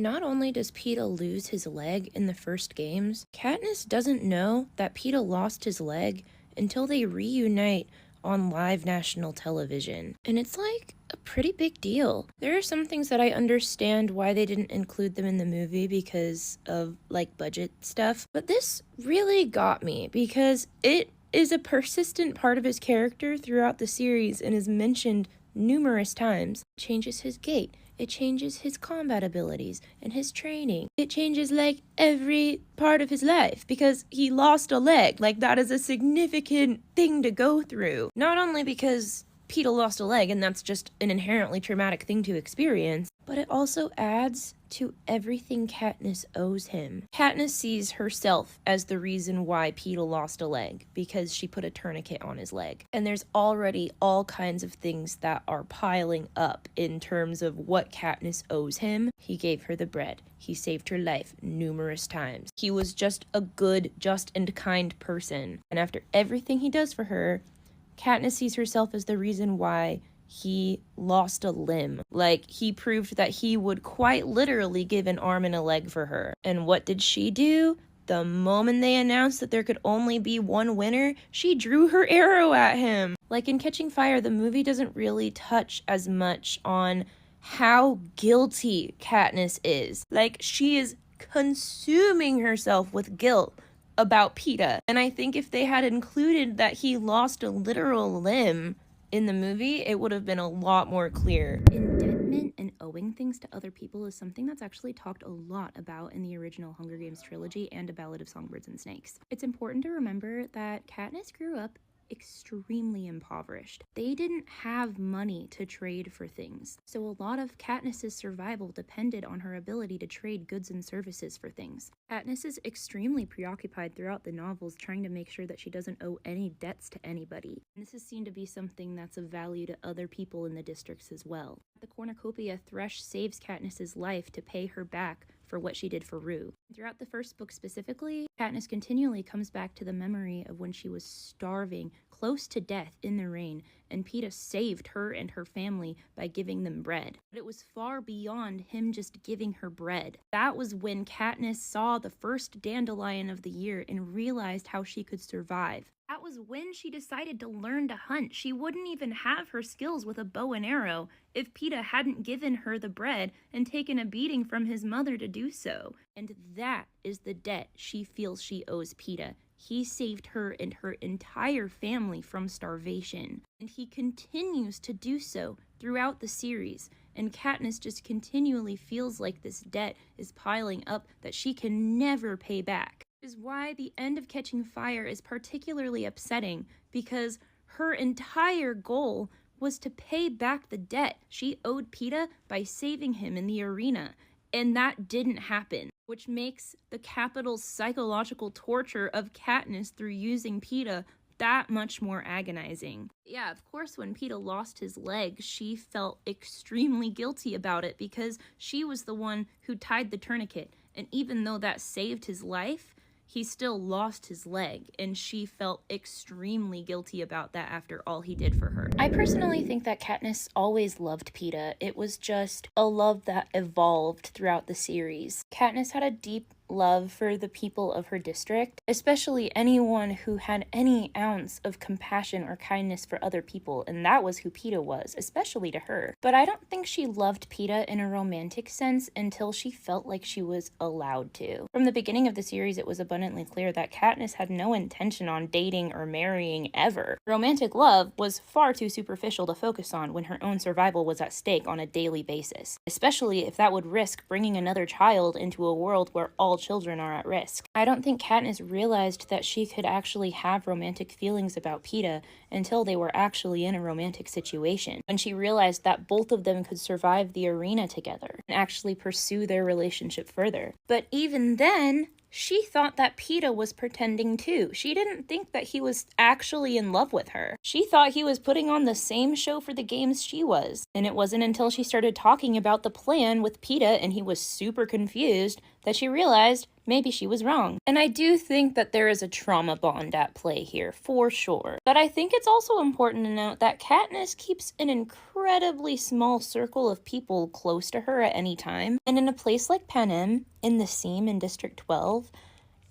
Not only does Peeta lose his leg in the first games, Katniss doesn't know that Peeta lost his leg until they reunite on live national television. And it's like a pretty big deal. There are some things that I understand why they didn't include them in the movie because of like budget stuff, but this really got me because it is a persistent part of his character throughout the series and is mentioned numerous times. It changes his gait. It changes his combat abilities and his training. It changes like every part of his life because he lost a leg. Like that is a significant thing to go through. Not only because Peeta lost a leg and that's just an inherently traumatic thing to experience, but it also adds to everything Katniss owes him. Katniss sees herself as the reason why Peeta lost a leg because she put a tourniquet on his leg. And there's already all kinds of things that are piling up in terms of what Katniss owes him. He gave her the bread. He saved her life numerous times. He was just a good, just, and kind person. And after everything he does for her, Katniss sees herself as the reason why he lost a limb. Like, he proved that he would quite literally give an arm and a leg for her. And what did she do? The moment they announced that there could only be one winner, she drew her arrow at him. Like in Catching Fire, the movie doesn't really touch as much on how guilty Katniss is. Like, she is consuming herself with guilt about Peeta. And I think if they had included that he lost a literal limb in the movie, it would have been a lot more clear. Indebtment and owing things to other people is something that's actually talked a lot about in the original Hunger Games trilogy and A Ballad of Songbirds and Snakes. It's important to remember that Katniss grew up extremely impoverished. They didn't have money to trade for things. So a lot of Katniss's survival depended on her ability to trade goods and services for things. Katniss is extremely preoccupied throughout the novels trying to make sure that she doesn't owe any debts to anybody. And this is seen to be something that's of value to other people in the districts as well. At the cornucopia, Thresh saves Katniss's life to pay her back for what she did for Rue. Throughout the first book specifically, Katniss continually comes back to the memory of when she was starving, close to death in the rain, and Peeta saved her and her family by giving them bread. But it was far beyond him just giving her bread. That was when Katniss saw the first dandelion of the year and realized how she could survive. That was when she decided to learn to hunt. She wouldn't even have her skills with a bow and arrow if Peeta hadn't given her the bread and taken a beating from his mother to do so. And that is the debt she feels she owes Peeta. He saved her and her entire family from starvation. And he continues to do so throughout the series. And Katniss just continually feels like this debt is piling up that she can never pay back. Is why the end of Catching Fire is particularly upsetting, because her entire goal was to pay back the debt she owed Peeta by saving him in the arena, and that didn't happen, which makes the Capitol's psychological torture of Katniss through using Peeta that much more agonizing. Yeah, of course, when Peeta lost his leg, she felt extremely guilty about it because she was the one who tied the tourniquet, and even though that saved his life, he still lost his leg, and she felt extremely guilty about that after all he did for her. I personally think that Katniss always loved Peeta. It was just a love that evolved throughout the series. Katniss had a deep love for the people of her district, especially anyone who had any ounce of compassion or kindness for other people, and that was who Peeta was, especially to her. But I don't think she loved Peeta in a romantic sense until she felt like she was allowed to. From the beginning of the series, it was abundantly clear that Katniss had no intention on dating or marrying ever. Romantic love was far too superficial to focus on when her own survival was at stake on a daily basis, especially if that would risk bringing another child into a world where all children are at risk. I don't think Katniss realized that she could actually have romantic feelings about Peeta until they were actually in a romantic situation, when she realized that both of them could survive the arena together and actually pursue their relationship further. But even then, she thought that Peeta was pretending too. She didn't think that he was actually in love with her. She thought he was putting on the same show for the games she was. And it wasn't until she started talking about the plan with Peeta and he was super confused that she realized maybe she was wrong. And I do think that there is a trauma bond at play here, for sure. But I think it's also important to note that Katniss keeps an incredibly small circle of people close to her at any time. And in a place like Panem, in the Seam in District 12,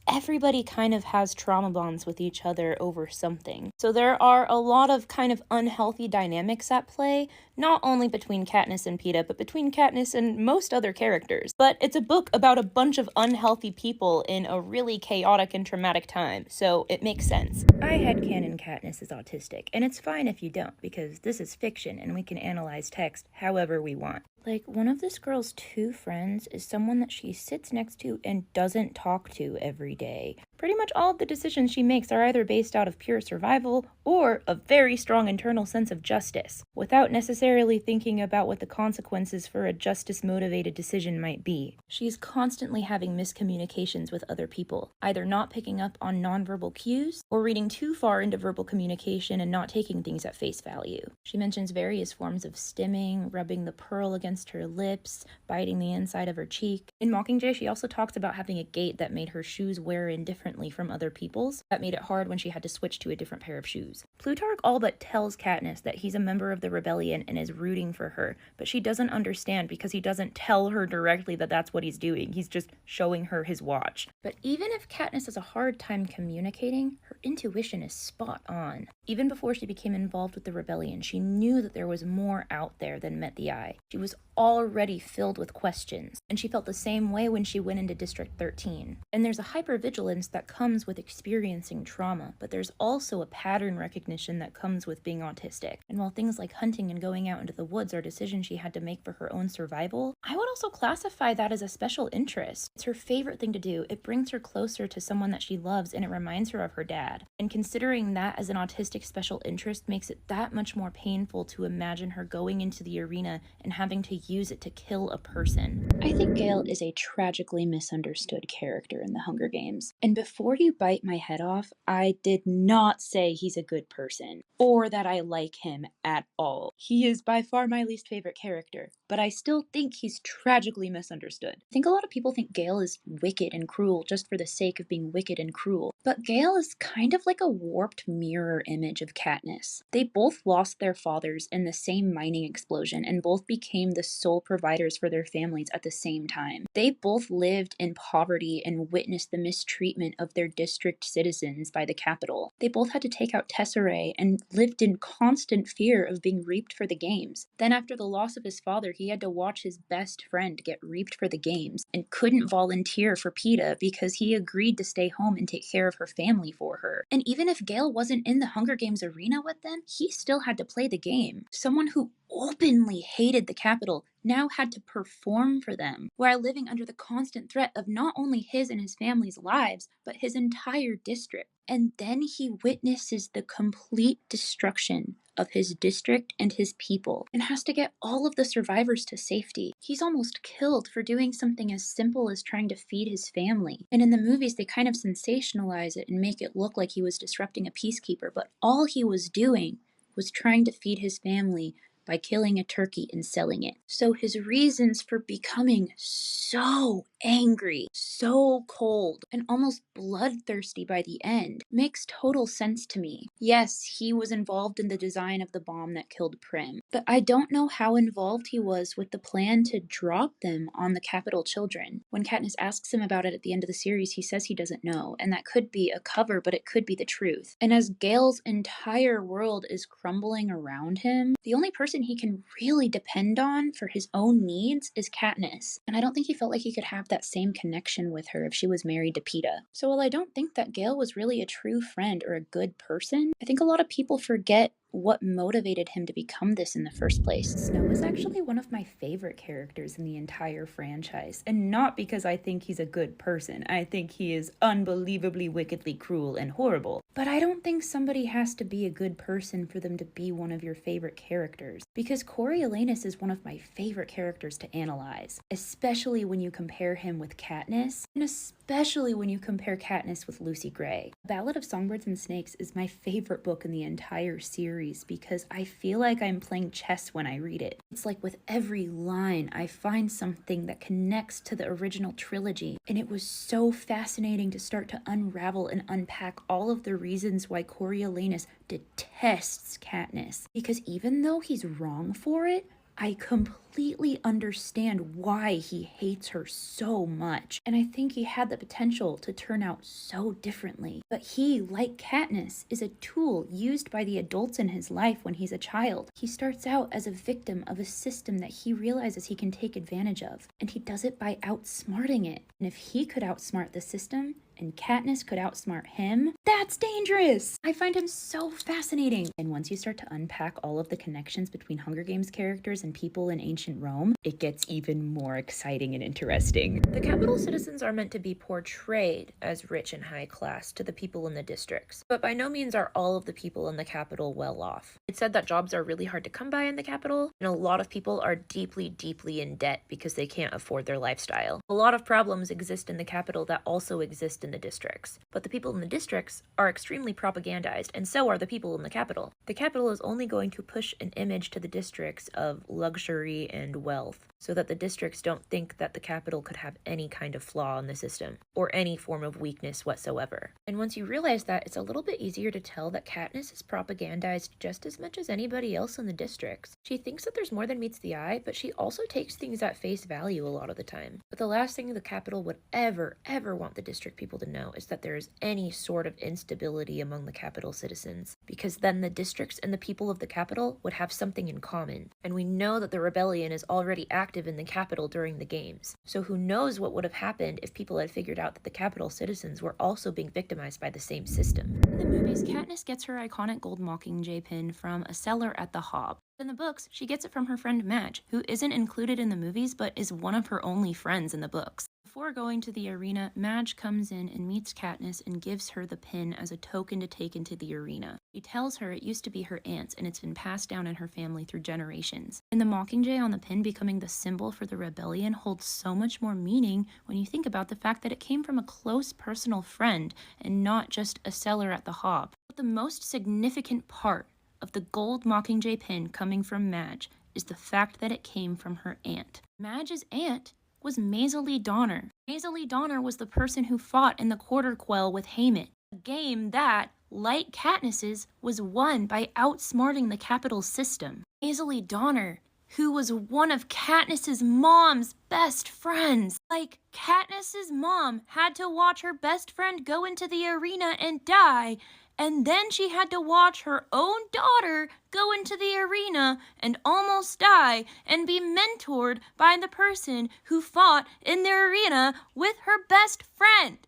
everybody kind of has trauma bonds with each other over something. So there are a lot of kind of unhealthy dynamics at play, not only between Katniss and Peeta, but between Katniss and most other characters. But it's a book about a bunch of unhealthy people in a really chaotic and traumatic time, so it makes sense. I headcanon Katniss is autistic, and it's fine if you don't, because this is fiction and we can analyze text however we want. Like, one of this girl's two friends is someone that she sits next to and doesn't talk to every day. Pretty much all of the decisions she makes are either based out of pure survival or a very strong internal sense of justice, without necessarily thinking about what the consequences for a justice-motivated decision might be. She's constantly having miscommunications with other people, either not picking up on nonverbal cues or reading too far into verbal communication and not taking things at face value. She mentions various forms of stimming, rubbing the pearl against her lips, biting the inside of her cheek. In Mockingjay, she also talks about having a gait that made her shoes wear in differently from other people's. That made it hard when she had to switch to a different pair of shoes. Plutarch all but tells Katniss that he's a member of the rebellion and is rooting for her, but she doesn't understand because he doesn't tell her directly that that's what he's doing. He's just showing her his watch. But even if Katniss has a hard time communicating, her intuition is spot on. Even before she became involved with the rebellion, she knew that there was more out there than met the eye. She was already filled with questions, and she felt the same way when she went into District 13. And there's a hypervigilance that comes with experiencing trauma, but there's also a pattern recognition that comes with being autistic. And while things like hunting and going out into the woods are decisions she had to make for her own survival, I would also classify that as a special interest. It's her favorite thing to do. It brings her closer to someone that she loves, and it reminds her of her dad. And considering that as an autistic special interest makes it that much more painful to imagine her going into the arena and having to use it to kill a person. I think Gale is a tragically misunderstood character in the Hunger Games. And before you bite my head off, I did not say he's a good person, or that I like him at all. He is by far my least favorite character, but I still think he's tragically misunderstood. I think a lot of people think Gale is wicked and cruel just for the sake of being wicked and cruel, but Gale is kind of like a warped mirror image of Katniss. They both lost their fathers in the same mining explosion and both became the sole providers for their families at the same time. They both lived in poverty and witnessed the mistreatment of their district citizens by the Capitol. They both had to take out Tesserae and lived in constant fear of being reaped for the games. Then after the loss of his father, he had to watch his best friend get reaped for the games and couldn't volunteer for Peeta because he agreed to stay home and take care of her family for her. And even if Gale wasn't in the Hunger Games arena with them, he still had to play the game. Someone who openly hated the Capitol now had to perform for them, while living under the constant threat of not only his and his family's lives, but his entire district. And then he witnesses the complete destruction of his district and his people, and has to get all of the survivors to safety. He's almost killed for doing something as simple as trying to feed his family. And in the movies, they kind of sensationalize it and make it look like he was disrupting a peacekeeper, but all he was doing was trying to feed his family by killing a turkey and selling it. So his reasons for becoming so angry, so cold, and almost bloodthirsty by the end makes total sense to me. Yes, he was involved in the design of the bomb that killed Prim, but I don't know how involved he was with the plan to drop them on the Capitol children. When Katniss asks him about it at the end of the series, he says he doesn't know, and that could be a cover, but it could be the truth. And as Gale's entire world is crumbling around him, the only person he can really depend on for his own needs is Katniss. And I don't think he felt like he could have that same connection with her if she was married to Peeta. So while I don't think that Gale was really a true friend or a good person, I think a lot of people forget what motivated him to become this in the first place. Snow is actually one of my favorite characters in the entire franchise, and not because I think he's a good person. I think he is unbelievably wickedly cruel and horrible. But I don't think somebody has to be a good person for them to be one of your favorite characters, because Coriolanus is one of my favorite characters to analyze, especially when you compare him with Katniss, and especially when you compare Katniss with Lucy Gray. Ballad of Songbirds and Snakes is my favorite book in the entire series because I feel like I'm playing chess when I read it. It's like with every line, I find something that connects to the original trilogy, and it was so fascinating to start to unravel and unpack all of the reasons why Coriolanus detests Katniss. Because even though he's wrong for it, I completely understand why he hates her so much, and I think he had the potential to turn out so differently. But he, like Katniss, is a tool used by the adults in his life when he's a child. He starts out as a victim of a system that he realizes he can take advantage of, and he does it by outsmarting it. And if he could outsmart the system, and Katniss could outsmart him, that's dangerous! I find him so fascinating. And once you start to unpack all of the connections between Hunger Games characters and people in ancient Rome, it gets even more exciting and interesting. The capital citizens are meant to be portrayed as rich and high class to the people in the districts, but by no means are all of the people in the capital well off. It's said that jobs are really hard to come by in the capital, and a lot of people are deeply, deeply in debt because they can't afford their lifestyle. A lot of problems exist in the capital that also exist in the districts, but the people in the districts are extremely propagandized, and so are the people in the capital. The capital is only going to push an image to the districts of luxury and wealth, so that the districts don't think that the capital could have any kind of flaw in the system, or any form of weakness whatsoever. And once you realize that, it's a little bit easier to tell that Katniss is propagandized just as much as anybody else in the districts. She thinks that there's more than meets the eye, but she also takes things at face value a lot of the time. But the last thing the capital would ever want the district people to know is that there is any sort of instability among the capital citizens, because then the districts and the people of the capital would have something in common. And we know that the rebellion is already active in the capital during the games, so who knows what would have happened if people had figured out that the capital citizens were also being victimized by the same system. In the movies, Katniss gets her iconic gold Mockingjay pin from a seller at the Hob. In the books, she gets it from her friend Madge, who isn't included in the movies but is one of her only friends in the books. Before going to the arena, Madge comes in and meets Katniss and gives her the pin as a token to take into the arena. She tells her it used to be her aunt's and it's been passed down in her family through generations. And the Mockingjay on the pin becoming the symbol for the rebellion holds so much more meaning when you think about the fact that it came from a close personal friend and not just a seller at the Hob. But the most significant part of the gold Mockingjay pin coming from Madge is the fact that it came from her aunt. Madge's aunt was Maisie Donner. Maisie Donner was the person who fought in the Quarter Quell with Haymitch, a game that, like Katniss's, was won by outsmarting the capital system. Maisie Donner, who was one of Katniss's mom's best friends. Like, Katniss's mom had to watch her best friend go into the arena and die, and then she had to watch her own daughter go into the arena and almost die and be mentored by the person who fought in the arena with her best friend.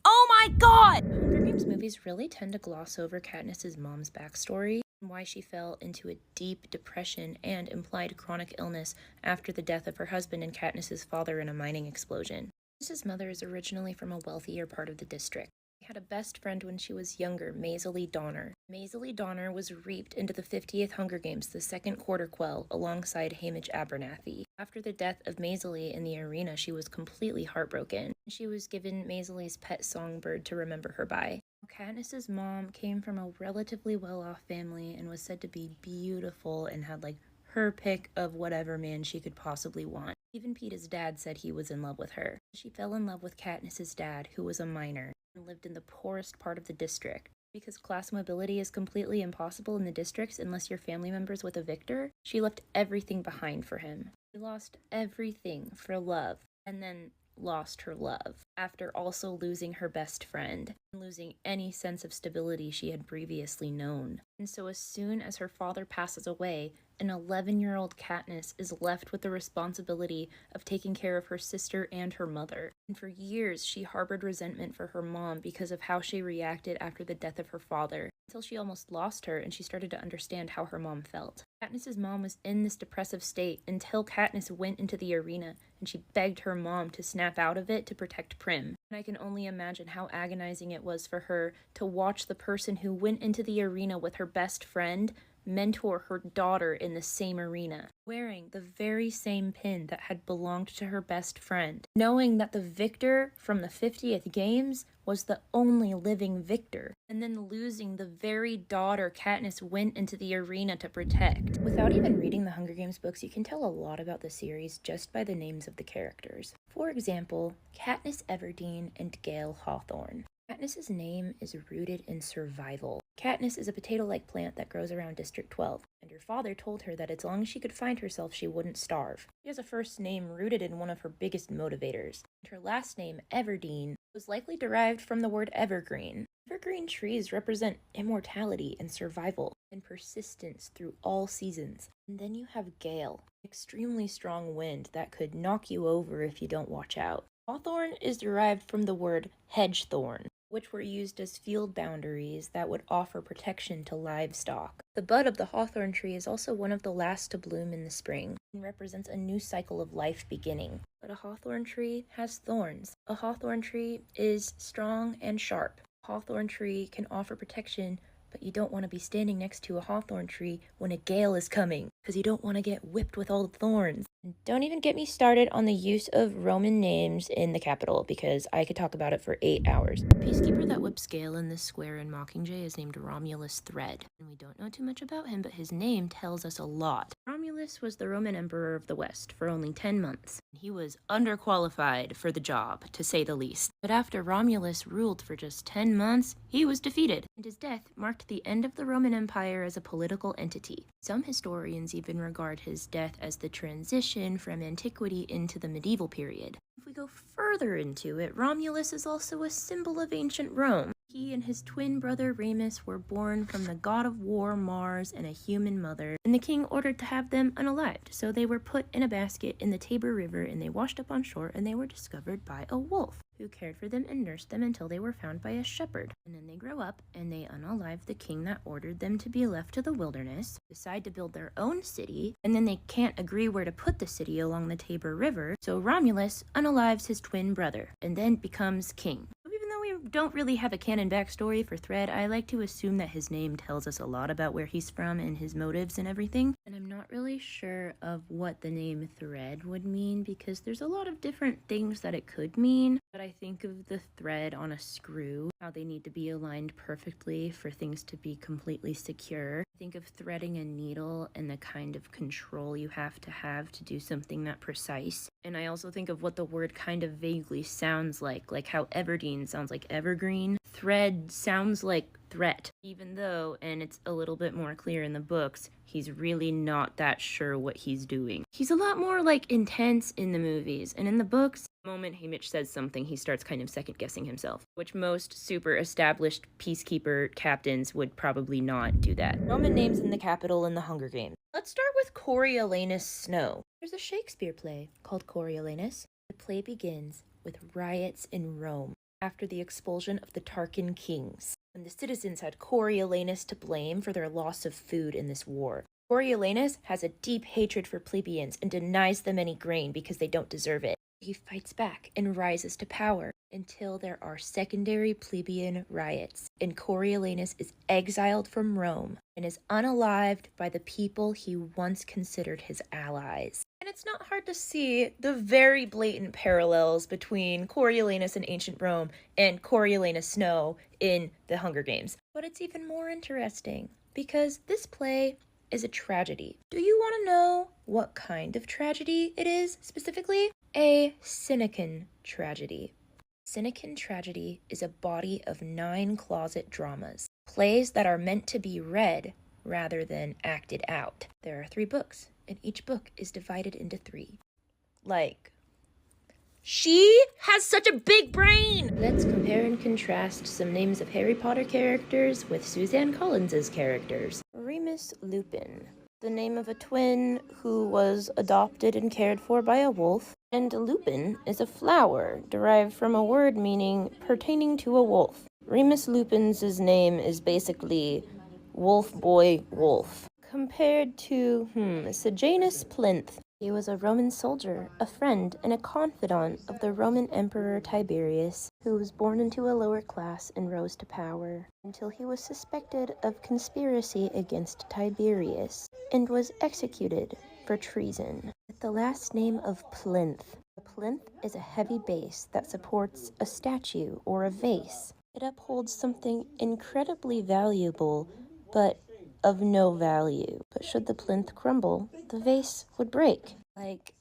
Oh my god! Hunger Games movies really tend to gloss over Katniss's mom's backstory and why she fell into a deep depression and implied chronic illness after the death of her husband and Katniss's father in a mining explosion. Katniss's mother is originally from a wealthier part of the district. She had a best friend when she was younger, Maisie Donner. Maisie Donner was reaped into the 50th Hunger Games, the second Quarter Quell, alongside Haymitch Abernathy. After the death of Maisie in the arena, she was completely heartbroken. She was given Maisley's pet songbird to remember her by. Katniss's mom came from a relatively well-off family and was said to be beautiful and had her pick of whatever man she could possibly want. Even Peeta's dad said he was in love with her. She fell in love with Katniss's dad, who was a miner and lived in the poorest part of the district. Because class mobility is completely impossible in the districts unless your family member's with a victor, she left everything behind for him. She lost everything for love, and then lost her love, after also losing her best friend, and losing any sense of stability she had previously known. And so as soon as her father passes away, an 11-year-old Katniss is left with the responsibility of taking care of her sister and her mother. And for years, she harbored resentment for her mom because of how she reacted after the death of her father, until she almost lost her and she started to understand how her mom felt. Katniss's mom was in this depressive state until Katniss went into the arena and she begged her mom to snap out of it to protect Prim. And I can only imagine how agonizing it was for her to watch the person who went into the arena with her best friend mentor her daughter in the same arena, wearing the very same pin that had belonged to her best friend, knowing that the victor from the 50th Games was the only living victor, and then losing the very daughter Katniss went into the arena to protect. Without even reading the Hunger Games books, you can tell a lot about the series just by the names of the characters. For example, Katniss Everdeen and Gale Hawthorne. Katniss's name is rooted in survival. Katniss is a potato-like plant that grows around District 12, and her father told her that as long as she could find herself, she wouldn't starve. She has a first name rooted in one of her biggest motivators, and her last name, Everdeen, was likely derived from the word evergreen. Evergreen trees represent immortality and survival and persistence through all seasons. And then you have Gale, extremely strong wind that could knock you over if you don't watch out. Hawthorn is derived from the word hedgethorn, which were used as field boundaries that would offer protection to livestock. The bud of the hawthorn tree is also one of the last to bloom in the spring and represents a new cycle of life beginning. But a hawthorn tree has thorns. A hawthorn tree is strong and sharp. A hawthorn tree can offer protection, but you don't want to be standing next to a hawthorn tree when a gale is coming, because you don't want to get whipped with all the thorns. And don't even get me started on the use of Roman names in the capital, because I could talk about it for 8 hours. The peacekeeper that whips Gale in this square in Mockingjay is named Romulus Thread, and we don't know too much about him, but his name tells us a lot. Romulus was the Roman emperor of the West for only 10 months. He was underqualified for the job, to say the least. But after Romulus ruled for just 10 months, he was defeated, and his death marked the end of the Roman Empire as a political entity. Some historians even regard his death as the transition from antiquity into the medieval period. If we go further into it, Romulus is also a symbol of ancient Rome. He and his twin brother Remus were born from the god of war Mars and a human mother, and the king ordered to have them unalived, so they were put in a basket in the Tiber River and they washed up on shore, and they were discovered by a wolf, who cared for them and nursed them until they were found by a shepherd. And then they grow up and they unalive the king that ordered them to be left to the wilderness, decide to build their own city, and then they can't agree where to put the city along the Tiber River, so Romulus unalives his twin brother and then becomes king. Even though we don't really have a canon backstory for Thread, I like to assume that his name tells us a lot about where he's from and his motives and everything. And I'm not really sure of what the name Thread would mean, because there's a lot of different things that it could mean. But I think of the thread on a screw, how they need to be aligned perfectly for things to be completely secure. I think of threading a needle and the kind of control you have to do something that precise. And I also think of what the word kind of vaguely sounds like how Everdeen sounds like evergreen. Thread sounds like threat, even though, and it's a little bit more clear in the books, he's really not that sure what he's doing. He's a lot more intense in the movies, and in the books, the moment Haymitch says something, he starts kind of second-guessing himself, which most super established peacekeeper captains would probably not do that. Roman names in the capital in the Hunger Games. Let's start with Coriolanus Snow. There's a Shakespeare play called Coriolanus. The play begins with riots in Rome after the expulsion of the Tarquin kings, when the citizens had Coriolanus to blame for their loss of food in this war. Coriolanus has a deep hatred for plebeians and denies them any grain because they don't deserve it. He fights back and rises to power until there are secondary plebeian riots, and Coriolanus is exiled from Rome and is unalived by the people he once considered his allies. And it's not hard to see the very blatant parallels between Coriolanus in ancient Rome and Coriolanus Snow in the Hunger Games. But it's even more interesting because this play is a tragedy. Do you want to know what kind of tragedy it is specifically? A Cynican tragedy. Cynican tragedy is a body of 9 closet dramas, plays that are meant to be read rather than acted out. There are 3 books, and each book is divided into 3. She has such a big brain! Let's compare and contrast some names of Harry Potter characters with Suzanne Collins's characters. Remus Lupin, the name of a twin who was adopted and cared for by a wolf, and lupin is a flower derived from a word meaning pertaining to a wolf. Remus Lupin's name is basically Wolf Boy Wolf. Compared to Sejanus Plinth, He was a Roman soldier, a friend, and a confidant of the Roman Emperor Tiberius, who was born into a lower class and rose to power, until he was suspected of conspiracy against Tiberius, and was executed for treason, with the last name of Plinth. A plinth is a heavy base that supports a statue or a vase. It upholds something incredibly valuable, but of no value. But should the plinth crumble, the vase would break. Like,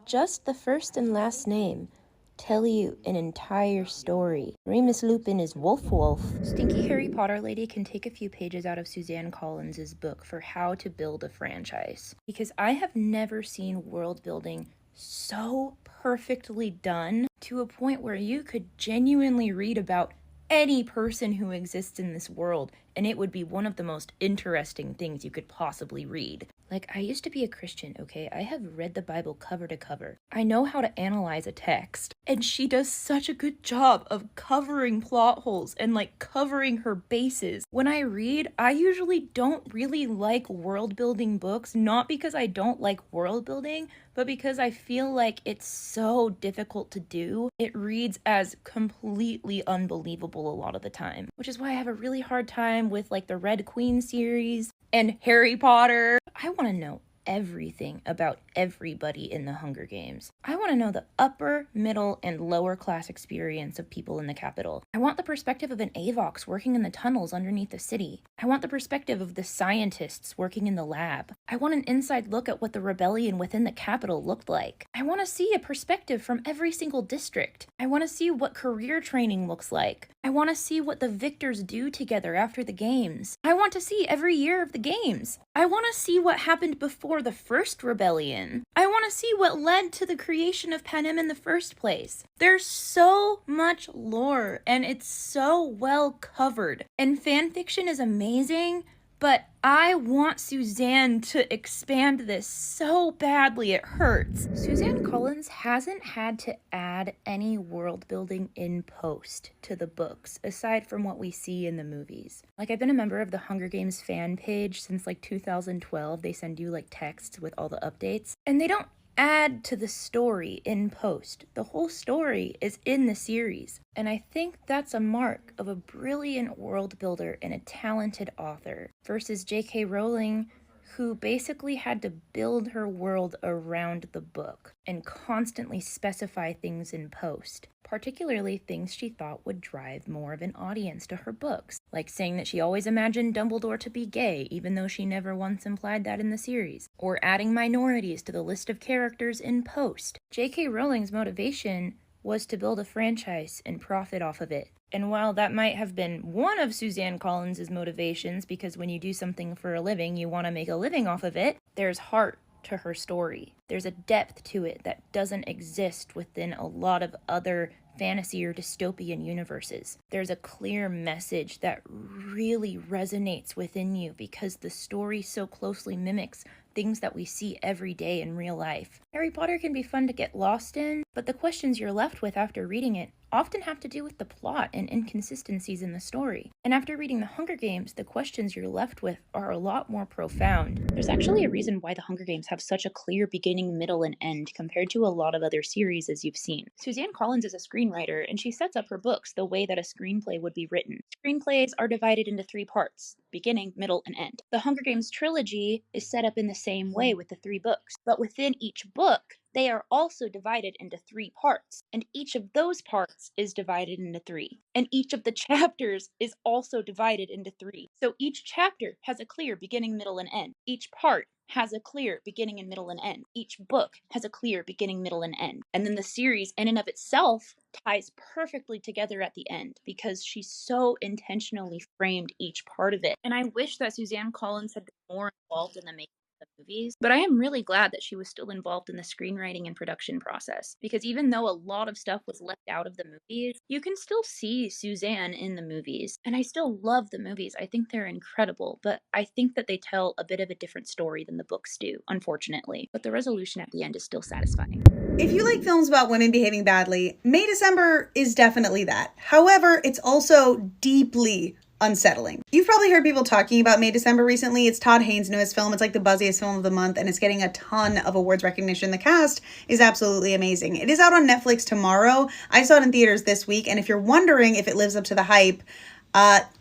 just the first and last name tell you an entire story. Remus Lupin is Wolf. Stinky Harry Potter lady can take a few pages out of Suzanne Collins' book for how to build a franchise. Because I have never seen world building so perfectly done to a point where you could genuinely read about any person who exists in this world, and it would be one of the most interesting things you could possibly read. Like, I used to be a Christian, okay? I have read the Bible cover to cover. I know how to analyze a text. And she does such a good job of covering plot holes and, like, covering her bases. When I read, I usually don't really like world-building books, not because I don't like world-building, but because I feel like it's so difficult to do. It reads as completely unbelievable a lot of the time, which is why I have a really hard time with, like, the Red Queen series and Harry Potter. I want to know everything about everybody in the Hunger Games. I want to know the upper, middle, and lower class experience of people in the capital. I want the perspective of an Avox working in the tunnels underneath the city. I want the perspective of the scientists working in the lab. I want an inside look at what the rebellion within the capital looked like. I want to see a perspective from every single district. I want to see what career training looks like. I want to see what the victors do together after the games. I want to see every year of the games. I want to see what happened before the first rebellion. I want to see what led to the creation of Panem in the first place. There's so much lore, and it's so well covered. And fanfiction is amazing, but I want Suzanne to expand this so badly it hurts. Suzanne Collins hasn't had to add any world building in post to the books, aside from what we see in the movies. Like, I've been a member of the Hunger Games fan page since like 2012. They send you like texts with all the updates, and they don't add to the story in post. The whole story is in the series. And I think that's a mark of a brilliant world builder and a talented author versus J.K. Rowling, who basically had to build her world around the book and constantly specify things in post, particularly things she thought would drive more of an audience to her books, like saying that she always imagined Dumbledore to be gay, even though she never once implied that in the series, or adding minorities to the list of characters in post. J.K. Rowling's motivation was to build a franchise and profit off of it. And while that might have been one of Suzanne Collins' motivations, because when you do something for a living, you want to make a living off of it, there's heart to her story. There's a depth to it that doesn't exist within a lot of other fantasy or dystopian universes. There's a clear message that really resonates within you because the story so closely mimics things that we see every day in real life. Harry Potter can be fun to get lost in, but the questions you're left with after reading it often have to do with the plot and inconsistencies in the story. And after reading The Hunger Games, the questions you're left with are a lot more profound. There's actually a reason why The Hunger Games have such a clear beginning, middle, and end compared to a lot of other series as you've seen. Suzanne Collins is a screenwriter, and she sets up her books the way that a screenplay would be written. Screenplays are divided into 3 parts: beginning, middle, and end. The Hunger Games trilogy is set up in the same way with the 3 books, but within each book, they are also divided into 3 parts, and each of those parts is divided into 3. And each of the chapters is also divided into 3. So each chapter has a clear beginning, middle, and end. Each part has a clear beginning and middle and end. Each book has a clear beginning, middle, and end. And then the series in and of itself ties perfectly together at the end because she so intentionally framed each part of it. And I wish that Suzanne Collins had been more involved in the making the movies, but I am really glad that she was still involved in the screenwriting and production process, because even though a lot of stuff was left out of the movies, you can still see Suzanne in the movies, and I still love the movies. I think they're incredible, but I think that they tell a bit of a different story than the books do, unfortunately, but the resolution at the end is still satisfying. If you like films about women behaving badly, May December is definitely that. However, it's also deeply unsettling. You've probably heard people talking about May December recently. It's Todd Haynes' newest film. It's like the buzziest film of the month, and it's getting a ton of awards recognition. The cast is absolutely amazing. It is out on Netflix tomorrow. I saw it in theaters this week, and if you're wondering if it lives up to the hype,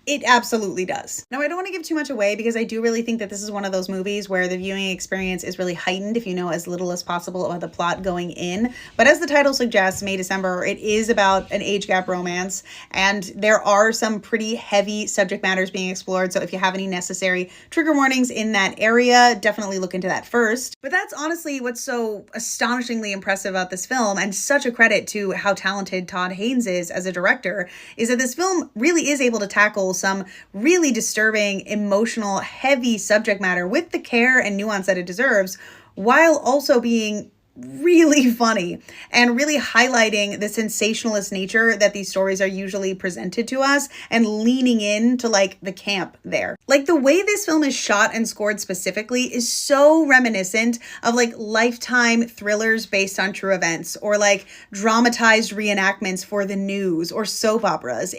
it absolutely does. Now, I don't want to give too much away because I do really think that this is one of those movies where the viewing experience is really heightened if you know as little as possible about the plot going in. But as the title suggests, May December, it is about an age gap romance, and there are some pretty heavy subject matters being explored. So if you have any necessary trigger warnings in that area, definitely look into that first. But that's honestly what's so astonishingly impressive about this film, and such a credit to how talented Todd Haynes is as a director, is that this film really is able to tackle some really disturbing, emotional, heavy subject matter with the care and nuance that it deserves, while also being really funny and really highlighting the sensationalist nature that these stories are usually presented to us, and leaning into like the camp there. Like the way this film is shot and scored specifically is so reminiscent of like Lifetime thrillers based on true events, or like dramatized reenactments for the news or soap operas.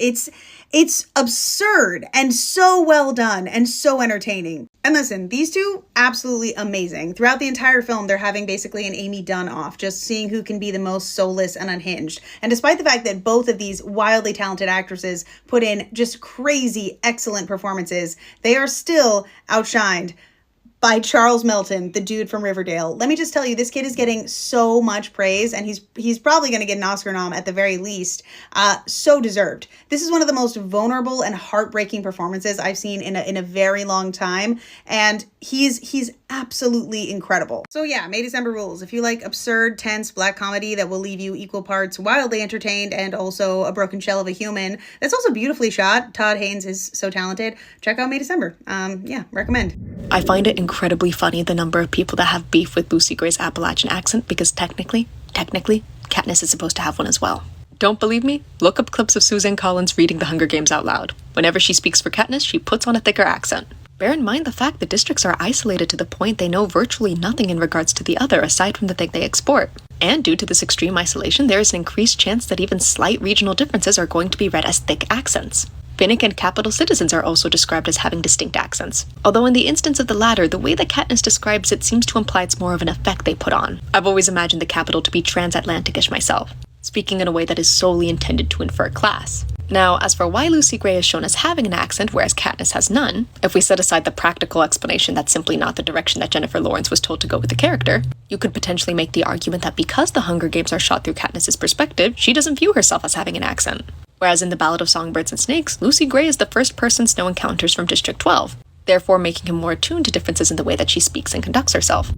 It's absurd and so well done and so entertaining. And listen, these two, absolutely amazing. Throughout the entire film, they're having basically an Amy Dunn off, just seeing who can be the most soulless and unhinged. And despite the fact that both of these wildly talented actresses put in just crazy, excellent performances, they are still outshined by Charles Melton, the dude from Riverdale. Let me just tell you, this kid is getting so much praise, and he's probably going to get an Oscar nom at the very least. So deserved. This is one of the most vulnerable and heartbreaking performances I've seen in a very long time, and he's absolutely incredible. So yeah, May December rules. If you like absurd, tense black comedy that will leave you equal parts wildly entertained and also a broken shell of a human that's also beautifully shot, Todd Haynes is so talented, check out May December. Yeah, recommend. I find it incredibly funny the number of people that have beef with Lucy Gray's Appalachian accent, because technically, Katniss is supposed to have one as well. Don't believe me? Look up clips of Suzanne Collins reading The Hunger Games out loud. Whenever she speaks for Katniss, she puts on a thicker accent. Bear in mind the fact the districts are isolated to the point they know virtually nothing in regards to the other aside from the thing they export. And due to this extreme isolation, there is an increased chance that even slight regional differences are going to be read as thick accents. Finnick and Capital citizens are also described as having distinct accents. Although in the instance of the latter, the way that Katniss describes it seems to imply it's more of an effect they put on. I've always imagined the Capital to be transatlantic-ish myself, speaking in a way that is solely intended to infer class. Now, as for why Lucy Gray is shown as having an accent, whereas Katniss has none, if we set aside the practical explanation that's simply not the direction that Jennifer Lawrence was told to go with the character, you could potentially make the argument that because the Hunger Games are shot through Katniss's perspective, she doesn't view herself as having an accent. Whereas in The Ballad of Songbirds and Snakes, Lucy Gray is the first person Snow encounters from District 12, therefore making him more attuned to differences in the way that she speaks and conducts herself.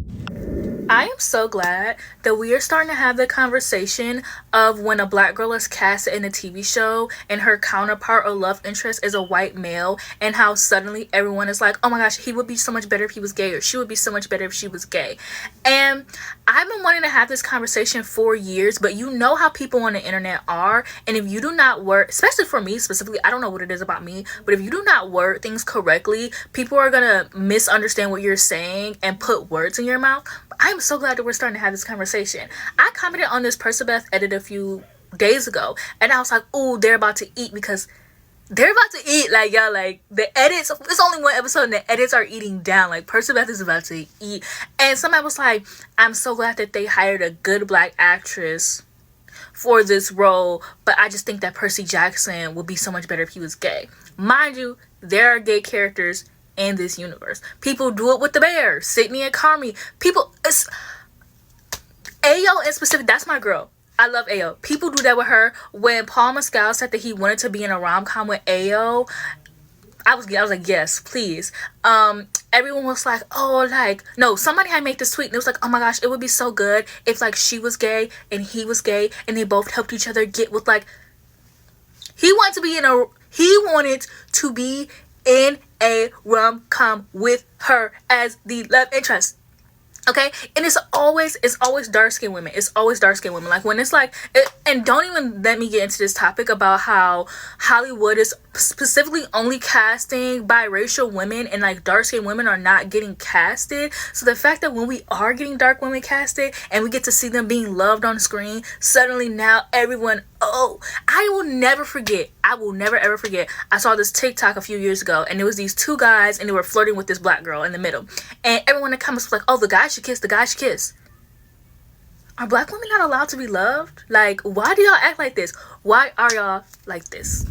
I am so glad that we are starting to have the conversation of when a black girl is cast in a TV show and her counterpart or love interest is a white male, and how suddenly everyone is like, oh my gosh, he would be so much better if he was gay, or she would be so much better if she was gay. And I've been wanting to have this conversation for years, but you know how people on the internet are, and if you do not word, especially for me specifically, I don't know what it is about me, but if you do not word things correctly, people are gonna misunderstand what you're saying and put words in your mouth. I'm so glad that we're starting to have this conversation. I commented on this Percabeth edit a few days ago, and I was like, oh, they're about to eat, because they're about to eat. Like, y'all, like, the edits, it's only one episode and the edits are eating down. Like, Percabeth is about to eat. And somebody was like, I'm so glad that they hired a good black actress for this role, but I just think that Percy Jackson would be so much better if he was gay. Mind you, there are gay characters in this universe. People do it with the bear, Sydney and Carmi. People, it's Ayo in specific. That's my girl. I love Ayo. People do that with her. When Paul Mescal said that he wanted to be in a rom-com with Ayo, I was like, yes, please. Everyone was like, oh, like, no, somebody had made this tweet and it was like, oh my gosh, it would be so good if like she was gay and he was gay and they both helped each other get with like, he wanted to be in a rom-com with her as the love interest. Okay, and it's always dark-skinned women. It's always dark-skinned women. Like when it's like, and don't even let me get into this topic about how Hollywood is specifically only casting biracial women, and like dark-skinned women are not getting casted. So the fact that when we are getting dark women casted and we get to see them being loved on screen, suddenly now everyone, oh, I will never ever forget, I saw this TikTok a few years ago, and it was these two guys and they were flirting with this black girl in the middle, and everyone in the comments was like, oh, the guy should kiss. Are black women not allowed to be loved? Like, why do y'all act like this? Why are y'all like this?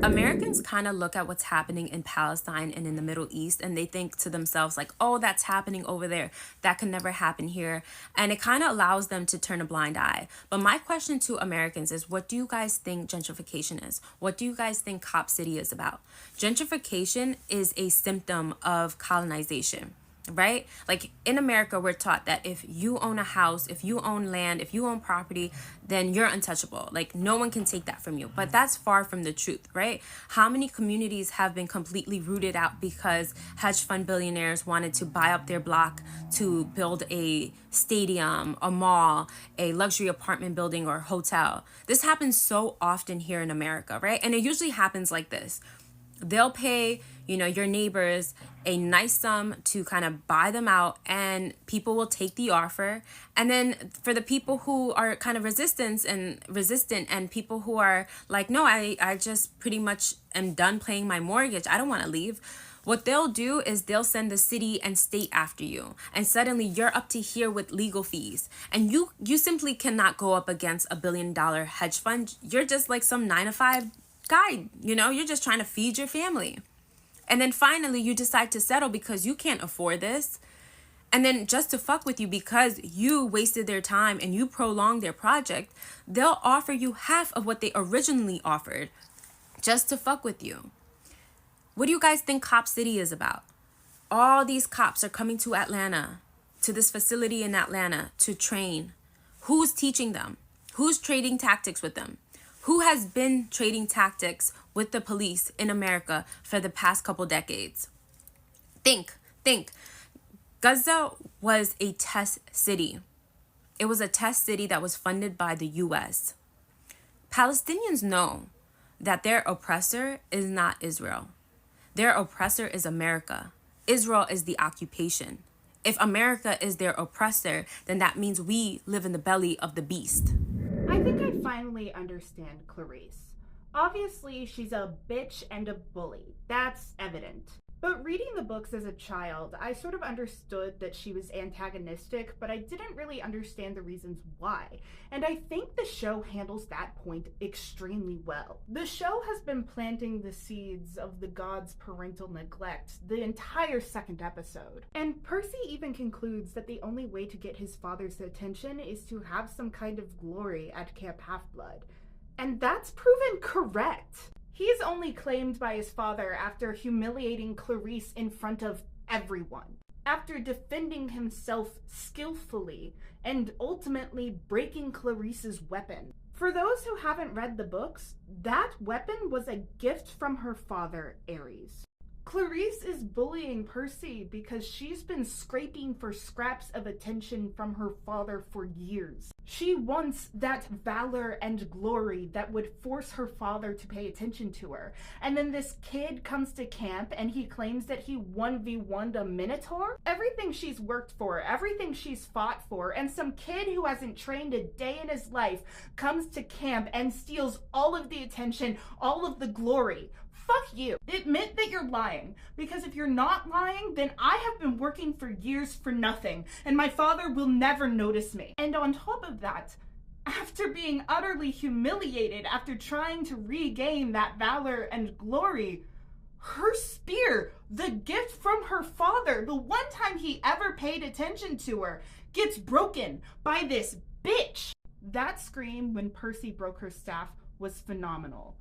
Americans kind of look at what's happening in Palestine and in the Middle East, and they think to themselves like, oh, that's happening over there. That can never happen here. And it kind of allows them to turn a blind eye. But my question to Americans is, what do you guys think gentrification is? What do you guys think Cop City is about? Gentrification is a symptom of colonization. Right? Like in America, we're taught that if you own a house, if you own land, if you own property, then you're untouchable. Like no one can take that from you. But that's far from the truth, right? How many communities have been completely rooted out because hedge fund billionaires wanted to buy up their block to build a stadium, a mall, a luxury apartment building or hotel? This happens so often here in America, right? And it usually happens like this. They'll pay, your neighbors a nice sum to kind of buy them out, and people will take the offer. And then for the people who are kind of resistant and people who are like, no, I just pretty much am done paying my mortgage, I don't want to leave. What they'll do is they'll send the city and state after you. And suddenly you're up to here with legal fees. And you simply cannot go up against $1 billion hedge fund. You're just like some 9-to-5 guy, you're just trying to feed your family. And then finally you decide to settle because you can't afford this. And then just to fuck with you because you wasted their time and you prolonged their project, they'll offer you half of what they originally offered just to fuck with you. What do you guys think Cop City is about? All these cops are coming to Atlanta, to this facility in Atlanta to train. Who's teaching them? Who's trading tactics with them? Who has been trading tactics with the police in America for the past couple decades? Think. Gaza was a test city. It was a test city that was funded by the US. Palestinians know that their oppressor is not Israel. Their oppressor is America. Israel is the occupation. If America is their oppressor, then that means we live in the belly of the beast. I think I finally understand Clarice. Obviously, she's a bitch and a bully. That's evident. But reading the books as a child, I sort of understood that she was antagonistic, but I didn't really understand the reasons why. And I think the show handles that point extremely well. The show has been planting the seeds of the gods' parental neglect the entire second episode. And Percy even concludes that the only way to get his father's attention is to have some kind of glory at Camp Half-Blood. And that's proven correct. He is only claimed by his father after humiliating Clarice in front of everyone, after defending himself skillfully and ultimately breaking Clarice's weapon. For those who haven't read the books, that weapon was a gift from her father, Ares. Clarice is bullying Percy because she's been scraping for scraps of attention from her father for years. She wants that valor and glory that would force her father to pay attention to her. And then this kid comes to camp and he claims that he 1v1'd a Minotaur? Everything she's worked for, everything she's fought for, and some kid who hasn't trained a day in his life comes to camp and steals all of the attention, all of the glory. Fuck you. Admit that you're lying, because if you're not lying, then I have been working for years for nothing, and my father will never notice me. And on top of that, after being utterly humiliated after trying to regain that valor and glory, her spear, the gift from her father, the one time he ever paid attention to her, gets broken by this bitch. That scream when Percy broke her staff was phenomenal.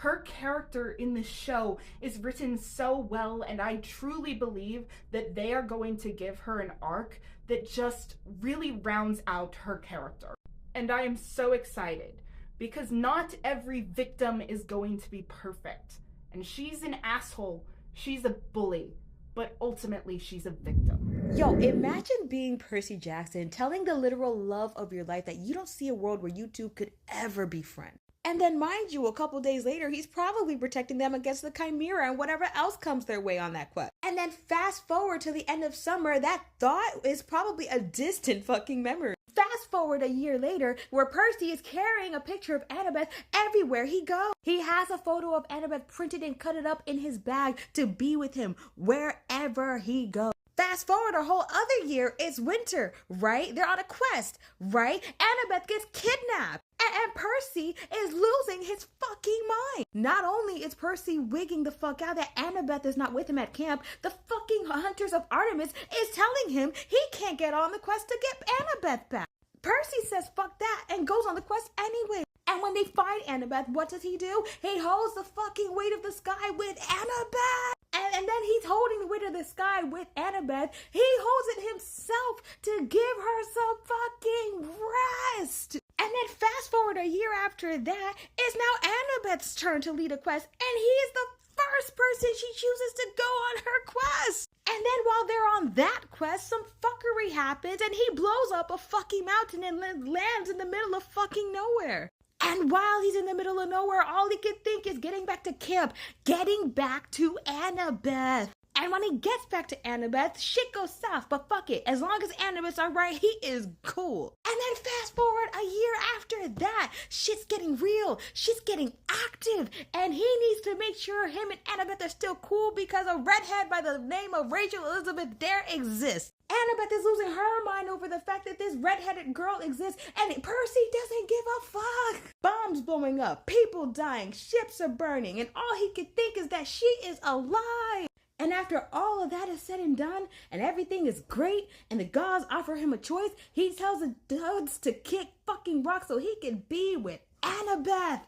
Her character in the show is written so well, and I truly believe that they are going to give her an arc that just really rounds out her character. And I am so excited, because not every victim is going to be perfect. And she's an asshole, she's a bully, but ultimately she's a victim. Yo, imagine being Percy Jackson, telling the literal love of your life that you don't see a world where you two could ever be friends. And then, mind you, a couple days later, he's probably protecting them against the Chimera and whatever else comes their way on that quest. And then fast forward to the end of summer, that thought is probably a distant fucking memory. Fast forward a year later, where Percy is carrying a picture of Annabeth everywhere he goes. He has a photo of Annabeth printed and cut it up in his bag to be with him wherever he goes. Fast forward a whole other year, it's winter, right? They're on a quest, right? Annabeth gets kidnapped. And Percy is losing his fucking mind. Not only is Percy wigging the fuck out that Annabeth is not with him at camp, the fucking Hunters of Artemis is telling him he can't get on the quest to get Annabeth back. Percy says fuck that and goes on the quest anyway. And when they find Annabeth, what does he do? He holds the fucking weight of the sky with Annabeth. And then he's holding the weight of the sky with Annabeth. He holds it himself to give her some fucking rest. And then fast forward a year after that, it's now Annabeth's turn to lead a quest. And he is the first person she chooses to go on her quest. And then while they're on that quest, some fuckery happens and he blows up a fucking mountain and lands in the middle of fucking nowhere. And while he's in the middle of nowhere, all he can think is getting back to camp, getting back to Annabeth. And when he gets back to Annabeth, shit goes south, but fuck it. As long as Annabeth's alright, he is cool. And then fast forward a year after that, shit's getting real, shit's getting active, and he needs to make sure him and Annabeth are still cool because a redhead by the name of Rachel Elizabeth Dare exists. Annabeth is losing her mind over the fact that this redheaded girl exists, and Percy doesn't give a fuck. Bombs blowing up, people dying, ships are burning, and all he can think is that she is alive. And after all of that is said and done, and everything is great, and the gods offer him a choice, he tells the dudes to kick fucking rocks so he can be with Annabeth.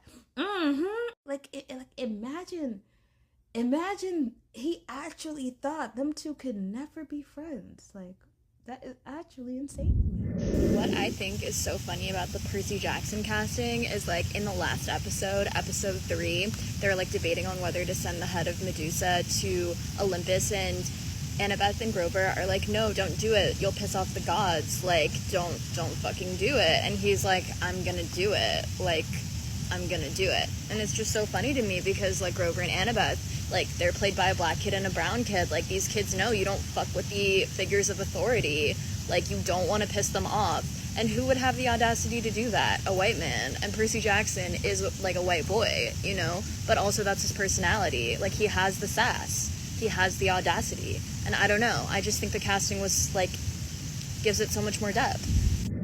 Imagine he actually thought them two could never be friends. Like, that is actually insane to me. What I think is so funny about the Percy Jackson casting is, like, in the last episode 3, they're, like, debating on whether to send the head of Medusa to Olympus, and Annabeth and Grover are like, no, don't do it. You'll piss off the gods. Like, don't fucking do it. And he's like, I'm gonna do it. Like, I'm gonna do it. And it's just so funny to me because, like, Grover and Annabeth, like, they're played by a black kid and a brown kid. Like, these kids know you don't fuck with the figures of authority. Like, you don't want to piss them off. And who would have the audacity to do that? A white man. And Percy Jackson is, like, a white boy, you know? But also that's his personality. Like, he has the sass. He has the audacity. And I don't know. I just think the casting was, like, gives it so much more depth.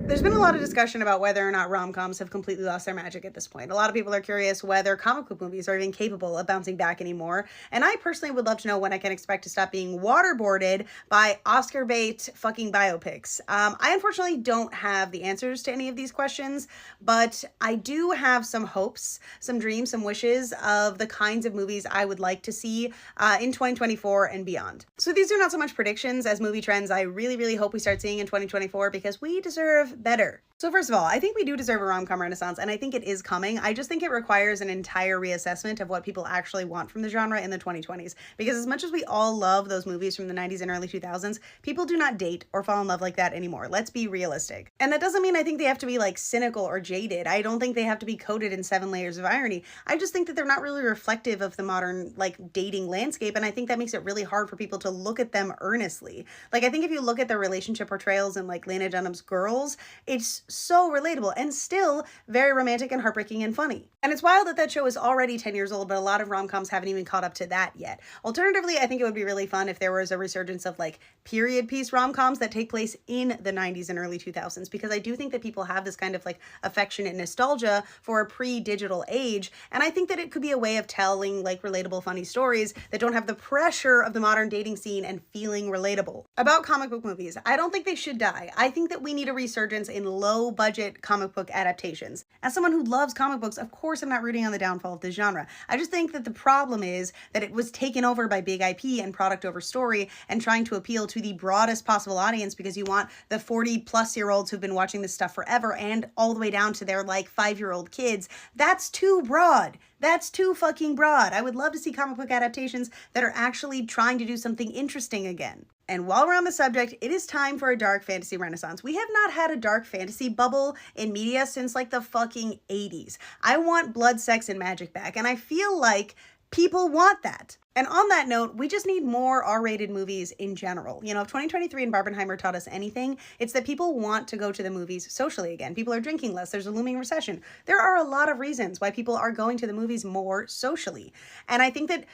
There's been a lot of discussion about whether or not rom-coms have completely lost their magic at this point. A lot of people are curious whether comic book movies are even capable of bouncing back anymore. And I personally would love to know when I can expect to stop being waterboarded by Oscar bait fucking biopics. I unfortunately don't have the answers to any of these questions, but I do have some hopes, some dreams, some wishes of the kinds of movies I would like to see in 2024 and beyond. So these are not so much predictions as movie trends I really, really hope we start seeing in 2024 because we deserve better. So first of all, I think we do deserve a rom-com renaissance, and I think it is coming. I just think it requires an entire reassessment of what people actually want from the genre in the 2020s. Because as much as we all love those movies from the 90s and early 2000s, people do not date or fall in love like that anymore. Let's be realistic. And that doesn't mean I think they have to be, like, cynical or jaded. I don't think they have to be coated in 7 layers of irony. I just think that they're not really reflective of the modern, like, dating landscape, and I think that makes it really hard for people to look at them earnestly. Like, I think if you look at the relationship portrayals in, like, Lena Dunham's Girls, it's so relatable and still very romantic and heartbreaking and funny. And it's wild that that show is already 10 years old, but a lot of rom-coms haven't even caught up to that yet. Alternatively, I think it would be really fun if there was a resurgence of, like, period piece rom-coms that take place in the 90s and early 2000s, because I do think that people have this kind of, like, affectionate nostalgia for a pre-digital age, and I think that it could be a way of telling, like, relatable, funny stories that don't have the pressure of the modern dating scene and feeling relatable. About comic book movies, I don't think they should die. I think that we need a resurgence in low-budget comic book adaptations. As someone who loves comic books, of course I'm not rooting on the downfall of the genre. I just think that the problem is that it was taken over by big IP and product over story and trying to appeal to the broadest possible audience because you want the 40-plus-year-olds who've been watching this stuff forever and all the way down to their, like, 5-year-old kids. That's too broad. That's too fucking broad. I would love to see comic book adaptations that are actually trying to do something interesting again. And while we're on the subject, it is time for a dark fantasy renaissance. We have not had a dark fantasy bubble in media since like the fucking 80s. I want blood, sex, and magic back, and I feel like people want that. And on that note, we just need more R-rated movies in general. You know, if 2023 and Barbenheimer taught us anything, it's that people want to go to the movies socially again. People are drinking less. There's a looming recession. There are a lot of reasons why people are going to the movies more socially. And I think that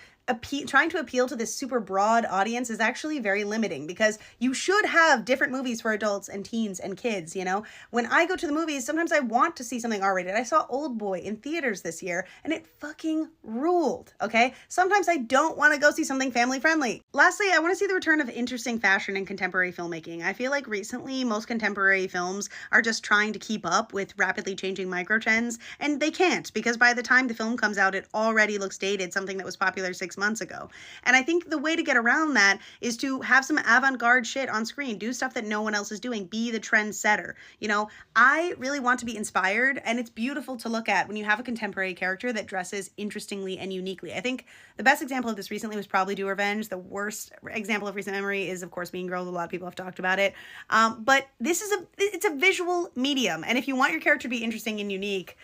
trying to appeal to this super broad audience is actually very limiting, because you should have different movies for adults and teens and kids, you know? When I go to the movies, sometimes I want to see something R-rated. I saw Old Boy in theaters this year, and it fucking ruled, okay? Sometimes I don't want to go see something family friendly. Lastly, I want to see the return of interesting fashion in contemporary filmmaking. I feel like recently most contemporary films are just trying to keep up with rapidly changing microtrends, and they can't, because by the time the film comes out, it already looks dated, something that was popular 6 months ago. And I think the way to get around that is to have some avant-garde shit on screen, do stuff that no one else is doing, be the trendsetter. You know, I really want to be inspired, and it's beautiful to look at when you have a contemporary character that dresses interestingly and uniquely. I think the best example of this recently was probably Do Revenge. The worst example of recent memory is, of course, Mean Girls. A lot of people have talked about it. But this is it's a visual medium, and if you want your character to be interesting and unique,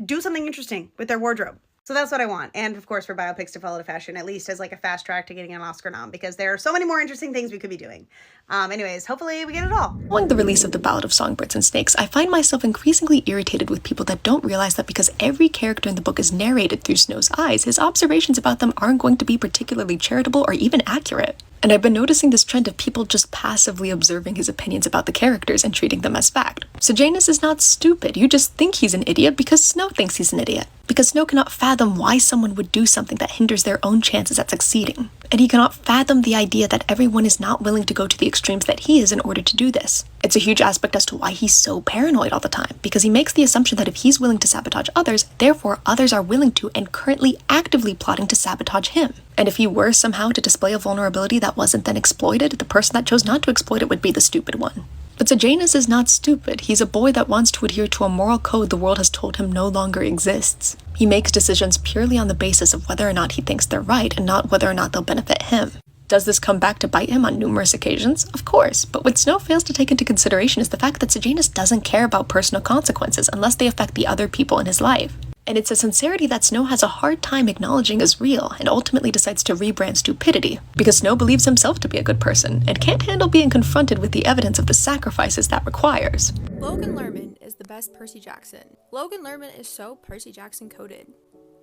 do something interesting with their wardrobe. So that's what I want. And of course, for biopics to follow to fashion, at least as like a fast track to getting an Oscar nom, because there are so many more interesting things we could be doing. Anyways, hopefully we get it all. Following the release of The Ballad of Songbirds and Snakes, I find myself increasingly irritated with people that don't realize that because every character in the book is narrated through Snow's eyes, his observations about them aren't going to be particularly charitable or even accurate. And I've been noticing this trend of people just passively observing his opinions about the characters and treating them as fact. So Janus is not stupid, you just think he's an idiot because Snow thinks he's an idiot. Because Snow cannot fathom why someone would do something that hinders their own chances at succeeding. And he cannot fathom the idea that everyone is not willing to go to the extremes that he is in order to do this. It's a huge aspect as to why he's so paranoid all the time, because he makes the assumption that if he's willing to sabotage others, therefore others are willing to and currently actively plotting to sabotage him. And if he were somehow to display a vulnerability that wasn't then exploited, the person that chose not to exploit it would be the stupid one. But Sejanus is not stupid. He's a boy that wants to adhere to a moral code the world has told him no longer exists. He makes decisions purely on the basis of whether or not he thinks they're right and not whether or not they'll benefit him. Does this come back to bite him on numerous occasions? Of course, but what Snow fails to take into consideration is the fact that Sejanus doesn't care about personal consequences unless they affect the other people in his life. And it's a sincerity that Snow has a hard time acknowledging as real and ultimately decides to rebrand stupidity, because Snow believes himself to be a good person and can't handle being confronted with the evidence of the sacrifices that requires. Logan Lerman is the best Percy Jackson. Logan Lerman is so Percy Jackson coded.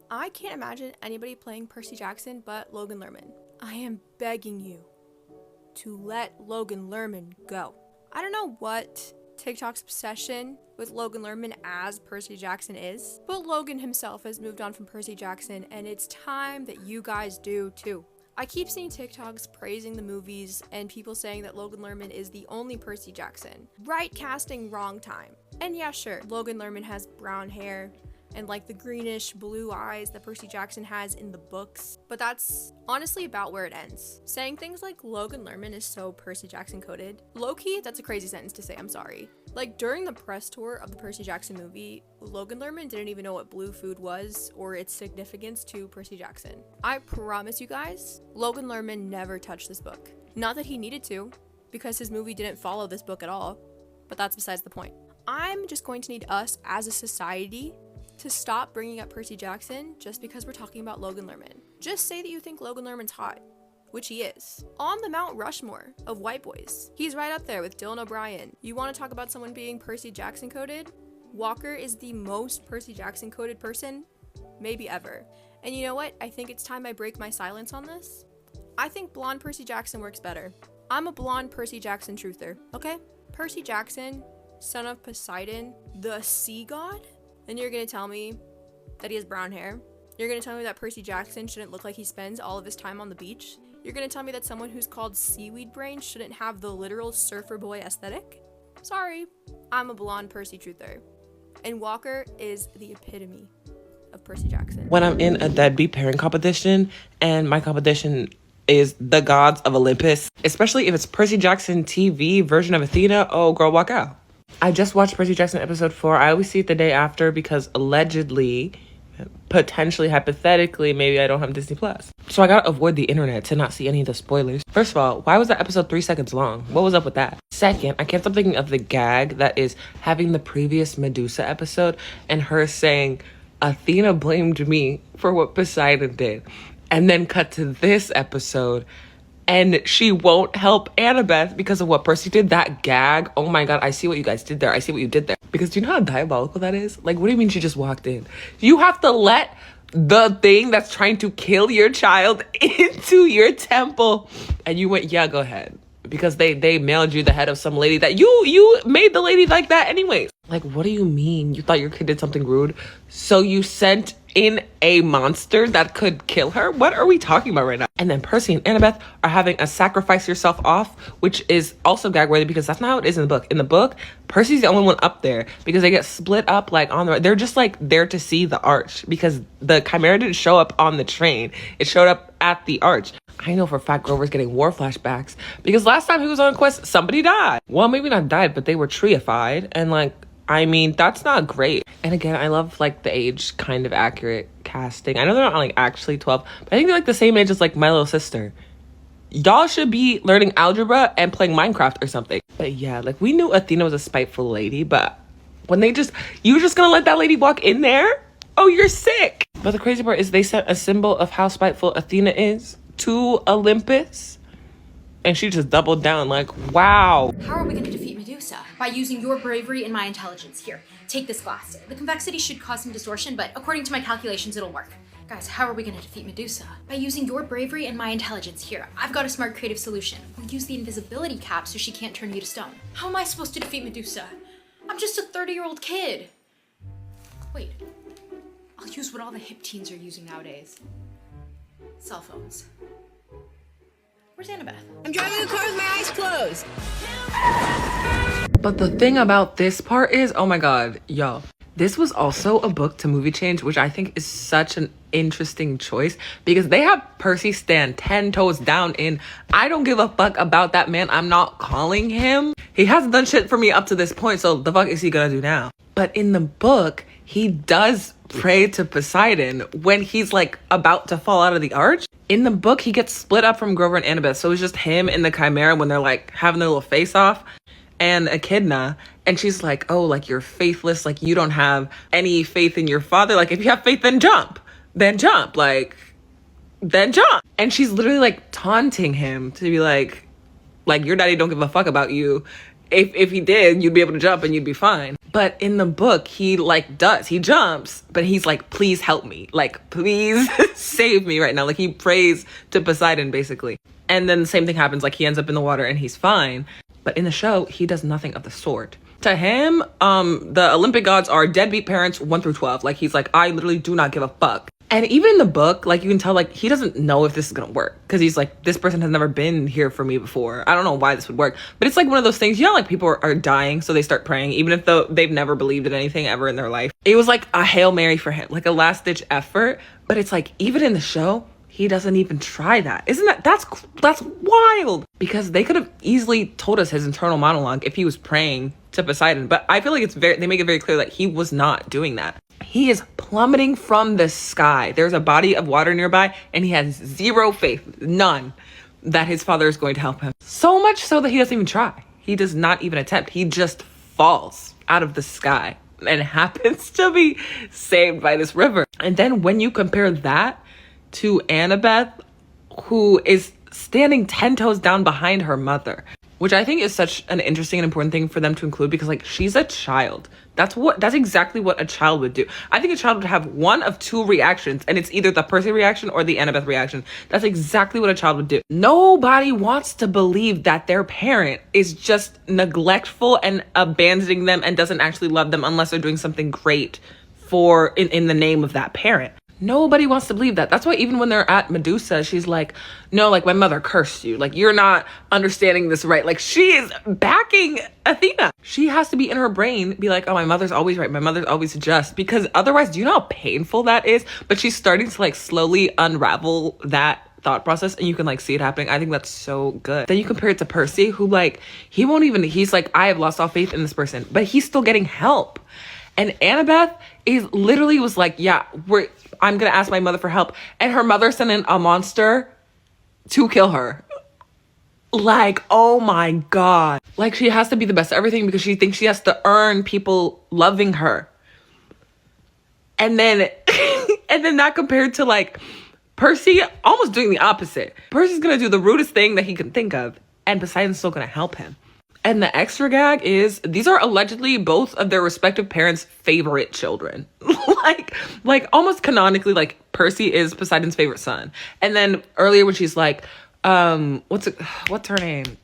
I can't imagine anybody playing Percy Jackson but Logan Lerman. I am begging you to let Logan Lerman go. I don't know what TikTok's obsession with Logan Lerman as Percy Jackson is, but Logan himself has moved on from Percy Jackson, and it's time that you guys do too. I keep seeing TikToks praising the movies and people saying that Logan Lerman is the only Percy Jackson. Right casting, wrong time. And yeah, sure, Logan Lerman has brown hair and like the greenish blue eyes that Percy Jackson has in the books, but that's honestly about where it ends. Saying things like Logan Lerman is so Percy Jackson coded, low-key, that's a crazy sentence to say, I'm sorry. Like during the press tour of the Percy Jackson movie, Logan Lerman didn't even know what blue food was or its significance to Percy Jackson. I promise you guys, Logan Lerman never touched this book. Not that he needed to, because his movie didn't follow this book at all, but that's besides the point. I'm just going to need us as a society to stop bringing up Percy Jackson just because we're talking about Logan Lerman. Just say that you think Logan Lerman's hot, which he is. On the Mount Rushmore of white boys, he's right up there with Dylan O'Brien. You want to talk about someone being Percy Jackson coded? Walker is the most Percy Jackson coded person maybe ever. And you know what? I think it's time I break my silence on this. I think blonde Percy Jackson works better. I'm a blonde Percy Jackson truther, okay? Percy Jackson, son of Poseidon, the sea god? And you're gonna tell me that he has brown hair? You're gonna tell me that Percy Jackson shouldn't look like he spends all of his time on the beach? You're gonna tell me that someone who's called Seaweed Brain shouldn't have the literal surfer boy aesthetic? Sorry, I'm a blonde Percy truther. And Walker is the epitome of Percy Jackson. When I'm in a deadbeat pairing competition and my competition is the gods of Olympus, especially if it's Percy Jackson TV version of Athena, oh girl, walk out. I just watched Percy Jackson episode 4. I always see it the day after because allegedly, potentially, hypothetically, maybe I don't have Disney Plus. So I gotta avoid the internet to not see any of the spoilers. First of all, why was that episode 3 seconds long? What was up with that? Second, I can't stop thinking of the gag that is having the previous Medusa episode and her saying, Athena blamed me for what Poseidon did. And then cut to this episode and she won't help Annabeth because of what Percy did. That gag, oh my god, I see what you guys did there. I see what you did there. Because do you know how diabolical that is? Like, what do you mean she just walked in? You have to let the thing that's trying to kill your child into your temple. And you went, yeah, go ahead. Because they mailed you the head of some lady that you made the lady like that anyways. Like, what do you mean? You thought your kid did something rude? So you sent in a monster that could kill her? What are we talking about right now? And then Percy and Annabeth are having a sacrifice yourself off, which is also gag worthy because that's not how it is in the book. In the book, Percy's the only one up there because they get split up like on the, they're just like there to see the arch because the Chimera didn't show up on the train. It showed up at the arch. I know for a fact Grover's getting war flashbacks because last time he was on a quest, somebody died. Well, maybe not died, but they were treeified. And like, I mean, that's not great. And again, I love like the age kind of accurate casting. I know they're not like actually 12, but I think they're like the same age as like my little sister. Y'all should be learning algebra and playing Minecraft or something. But yeah, like we knew Athena was a spiteful lady, but when you just gonna let that lady walk in there? Oh, you're sick. But the crazy part is they sent a symbol of how spiteful Athena is to Olympus. And she just doubled down like, wow. How are we gonna defeat Medusa? By using your bravery and my intelligence. Here, take this glass. The convexity should cause some distortion, but according to my calculations, it'll work. Guys, how are we gonna defeat Medusa? By using your bravery and my intelligence. Here, I've got a smart creative solution. We'll use the invisibility cap so she can't turn you to stone. How am I supposed to defeat Medusa? I'm just a 30-year-old kid. Wait, I'll use what all the hip teens are using nowadays. Cell phones. Where's Annabeth? I'm driving a car with my eyes closed. But the thing about this part is, oh my god, y'all, this was also a book to movie change, which I think is such an interesting choice because they have Percy stand 10 toes down in, I don't give a fuck about that man. I'm not calling him. He hasn't done shit for me up to this point, so the fuck is he gonna do now? But in the book, he does pray to Poseidon when he's like about to fall out of the arch. In the book, he gets split up from Grover and Annabeth, so it's just him and the Chimera when they're like having their little face off, and Echidna, and she's like, oh, like you're faithless, like you don't have any faith in your father. Like if you have faith, then jump, then jump. And she's literally like taunting him to be like your daddy don't give a fuck about you. If he did, you'd be able to jump and you'd be fine. But in the book, he he jumps, but he's like, please help me. Like, please save me right now. Like he prays to Poseidon basically. And then the same thing happens, like he ends up in the water and he's fine. But in the show, he does nothing of the sort. To him, the Olympic gods are deadbeat parents 1 through 12. Like he's like, I literally do not give a fuck. And even in the book, like you can tell, like he doesn't know if this is gonna work because he's like, this person has never been here for me before. I don't know why this would work, but it's like one of those things, you know, like people are dying, so they start praying, even if they've never believed in anything ever in their life. It was like a Hail Mary for him, like a last ditch effort. But it's like, even in the show, he doesn't even try that. That's wild, because they could have easily told us his internal monologue if he was praying to Poseidon. But I feel like they make it very clear that he was not doing that. He is plummeting from the sky. There's a body of water nearby, and he has zero faith, none, that his father is going to help him. So much so that he doesn't even try. He does not even attempt. He just falls out of the sky and happens to be saved by this river. And then when you compare that to Annabeth, who is standing 10 toes down behind her mother, which I think is such an interesting and important thing for them to include, because like she's a child. That's exactly what a child would do. I think a child would have one of two reactions, and it's either the Percy reaction or the Annabeth reaction. That's exactly what a child would do. Nobody wants to believe that their parent is just neglectful and abandoning them and doesn't actually love them unless they're doing something great in the name of that parent. Nobody wants to believe that. That's why even when they're at Medusa, she's like, no, like my mother cursed you. Like you're not understanding this right. Like she is backing Athena. She has to be in her brain, be like, oh, my mother's always right. My mother's always just, because otherwise, do you know how painful that is? But she's starting to like slowly unravel that thought process, and you can like see it happening. I think that's so good. Then you compare it to Percy, who like, he's like, I have lost all faith in this person, but he's still getting help. And Annabeth was like, yeah, I'm going to ask my mother for help. And her mother sent in a monster to kill her. Like, oh my God. Like, she has to be the best at everything because she thinks she has to earn people loving her. And then, and then that compared to like Percy almost doing the opposite. Percy's gonna do the rudest thing that he can think of, and Poseidon's still gonna help him. And the extra gag is these are allegedly both of their respective parents' favorite children. like almost canonically, like Percy is Poseidon's favorite son. And then earlier when she's like, what's her name?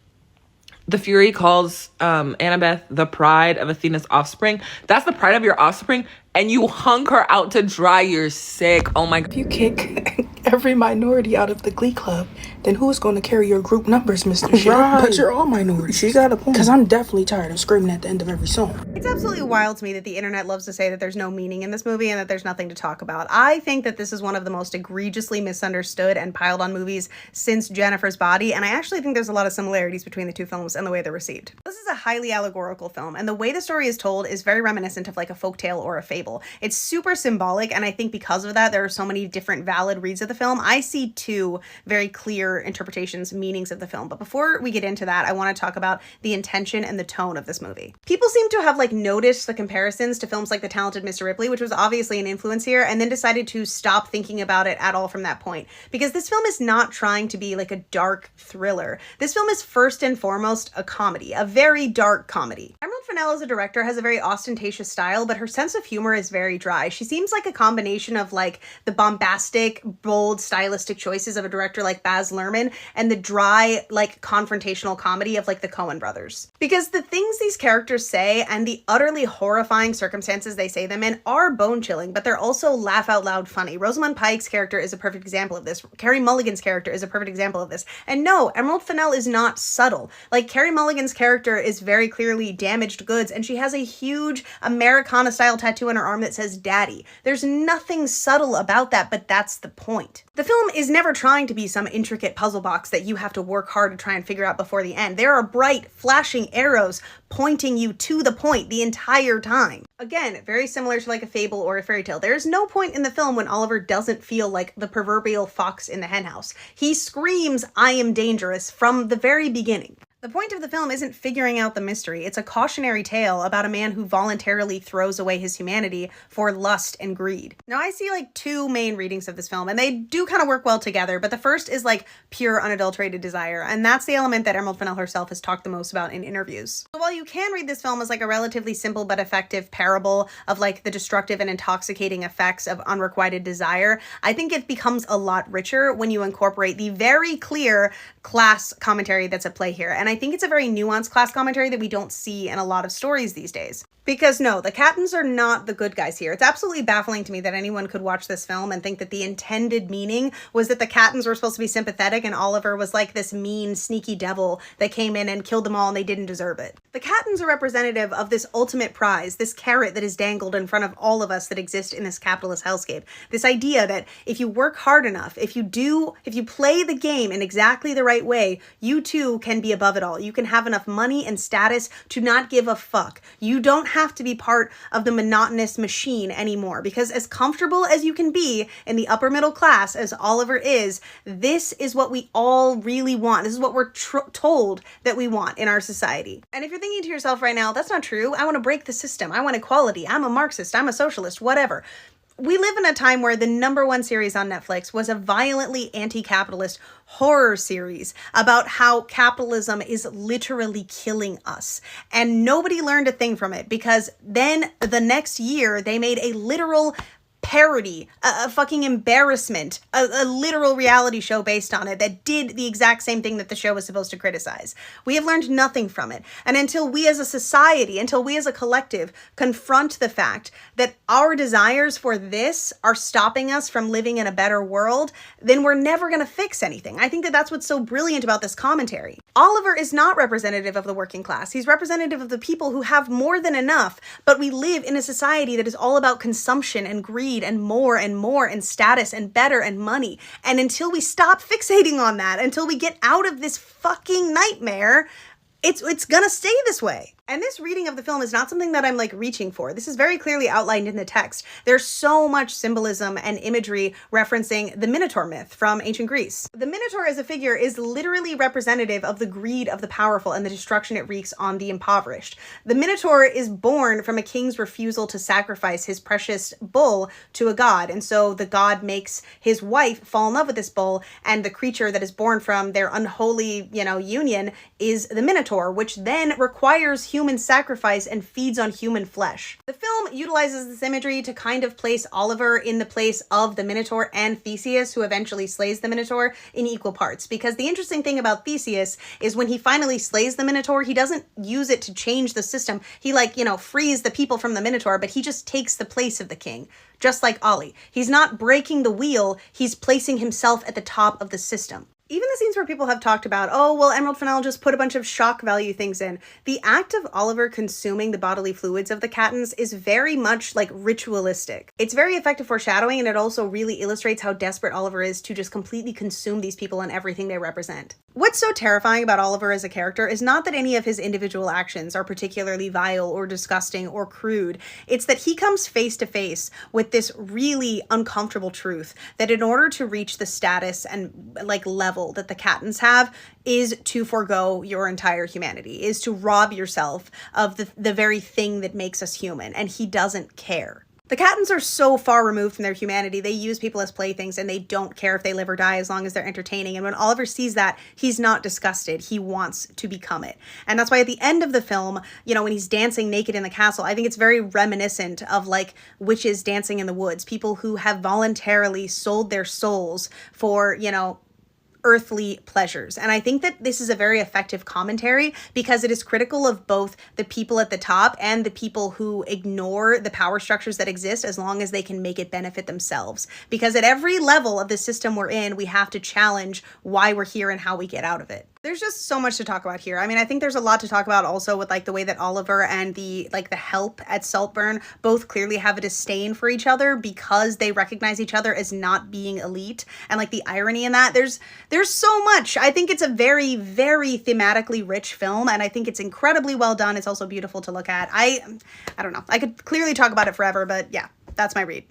The Fury calls Annabeth the pride of Athena's offspring. That's the pride of your offspring, and you hung her out to dry. You're sick. Oh my God. If you kick every minority out of the Glee Club, then who's going to carry your group numbers, Mr. Shit? Right. But you're all minorities. She got a point. Because I'm definitely tired of screaming at the end of every song. It's absolutely wild to me that the internet loves to say that there's no meaning in this movie and that there's nothing to talk about. I think that this is one of the most egregiously misunderstood and piled on movies since Jennifer's Body, and I actually think there's a lot of similarities between the two films and the way they're received. This is a highly allegorical film, and the way the story is told is very reminiscent of like a folktale or a fable. It's super symbolic, and I think because of that, there are so many different valid reads of the film. I see two very clear interpretations, meanings of the film. But before we get into that, I want to talk about the intention and the tone of this movie. People seem to have like noticed the comparisons to films like The Talented Mr. Ripley, which was obviously an influence here, and then decided to stop thinking about it at all from that point. Because this film is not trying to be like a dark thriller. This film is first and foremost a comedy, a very dark comedy. Emerald Fennell as a director has a very ostentatious style, but her sense of humor is very dry. She seems like a combination of like the bombastic, bold, stylistic choices of a director like Baz Luhrmann and the dry, like confrontational comedy of like the Coen brothers. Because the things these characters say and the utterly horrifying circumstances they say them in are bone-chilling, but they're also laugh out loud funny. Rosamund Pike's character is a perfect example of this. Carey Mulligan's character is a perfect example of this. And no, Emerald Fennell is not subtle. Like, Carey Mulligan's character is very clearly damaged goods, and she has a huge Americana-style tattoo on her arm that says Daddy. There's nothing subtle about that, but that's the point. The film is never trying to be some intricate puzzle box that you have to work hard to try and figure out before the end. There are bright, flashing arrows pointing you to the point the entire time. Again, very similar to like a fable or a fairy tale. There's no point in the film when Oliver doesn't feel like the proverbial fox in the henhouse. He screams, "I am dangerous," from the very beginning. The point of the film isn't figuring out the mystery. It's a cautionary tale about a man who voluntarily throws away his humanity for lust and greed. Now, I see like two main readings of this film, and they do kind of work well together, but the first is like pure unadulterated desire, and that's the element that Emerald Fennell herself has talked the most about in interviews. So while you can read this film as like a relatively simple but effective parable of like the destructive and intoxicating effects of unrequited desire, I think it becomes a lot richer when you incorporate the very clear class commentary that's at play here. And I think it's a very nuanced class commentary that we don't see in a lot of stories these days. Because no, the Cattons are not the good guys here. It's absolutely baffling to me that anyone could watch this film and think that the intended meaning was that the Cattons were supposed to be sympathetic and Oliver was like this mean, sneaky devil that came in and killed them all and they didn't deserve it. The Cattons are representative of this ultimate prize, this carrot that is dangled in front of all of us that exist in this capitalist hellscape. This idea that if you work hard enough, if you play the game in exactly the right way, you too can be above it all. You can have enough money and status to not give a fuck. You don't have to be part of the monotonous machine anymore, because as comfortable as you can be in the upper middle class as Oliver is, this is what we all really want. This is what we're told that we want in our society. And if you're thinking to yourself right now, that's not true, I want to break the system, I want equality, I'm a Marxist, I'm a socialist, whatever. We live in a time where the #1 series on Netflix was a violently anti-capitalist horror series about how capitalism is literally killing us. And nobody learned a thing from it, because then the next year they made a literal parody, a fucking embarrassment, a literal reality show based on it that did the exact same thing that the show was supposed to criticize. We have learned nothing from it. And until we as a society, until we as a collective confront the fact that our desires for this are stopping us from living in a better world, then we're never going to fix anything. I think that that's what's so brilliant about this commentary. Oliver is not representative of the working class. He's representative of the people who have more than enough, but we live in a society that is all about consumption and greed and more and status and better and money. And until we stop fixating on that, until we get out of this fucking nightmare, it's gonna stay this way. And this reading of the film is not something that I'm like reaching for. This is very clearly outlined in the text. There's so much symbolism and imagery referencing the Minotaur myth from ancient Greece. The Minotaur as a figure is literally representative of the greed of the powerful and the destruction it wreaks on the impoverished. The Minotaur is born from a king's refusal to sacrifice his precious bull to a god. And so the god makes his wife fall in love with this bull, and the creature that is born from their unholy, union is the Minotaur, which then requires human sacrifice and feeds on human flesh. The film utilizes this imagery to kind of place Oliver in the place of the Minotaur and Theseus, who eventually slays the Minotaur, in equal parts. Because the interesting thing about Theseus is when he finally slays the Minotaur, he doesn't use it to change the system. He frees the people from the Minotaur, but he just takes the place of the king. Just like Ollie. He's not breaking the wheel, he's placing himself at the top of the system. Even the scenes where people have talked about, oh, well, Emerald Fennell just put a bunch of shock value things in. The act of Oliver consuming the bodily fluids of the Cattans is very much ritualistic. It's very effective foreshadowing, and it also really illustrates how desperate Oliver is to just completely consume these people and everything they represent. What's so terrifying about Oliver as a character is not that any of his individual actions are particularly vile or disgusting or crude. It's that he comes face to face with this really uncomfortable truth that in order to reach the status and level that the Cattans have is to forego your entire humanity, is to rob yourself of the very thing that makes us human, and he doesn't care. The Cattans are so far removed from their humanity, they use people as playthings and they don't care if they live or die as long as they're entertaining. And when Oliver sees that, he's not disgusted. He wants to become it. And that's why at the end of the film, when he's dancing naked in the castle, I think it's very reminiscent of witches dancing in the woods, people who have voluntarily sold their souls for, earthly pleasures. And I think that this is a very effective commentary because it is critical of both the people at the top and the people who ignore the power structures that exist as long as they can make it benefit themselves. Because at every level of the system we're in, we have to challenge why we're here and how we get out of it. There's just so much to talk about here. I mean, I think there's a lot to talk about also with the way that Oliver and the help at Saltburn both clearly have a disdain for each other because they recognize each other as not being elite, and the irony in that. There's so much. I think it's a very, very thematically rich film, and I think it's incredibly well done. It's also beautiful to look at. I don't know. I could clearly talk about it forever, but yeah, that's my read.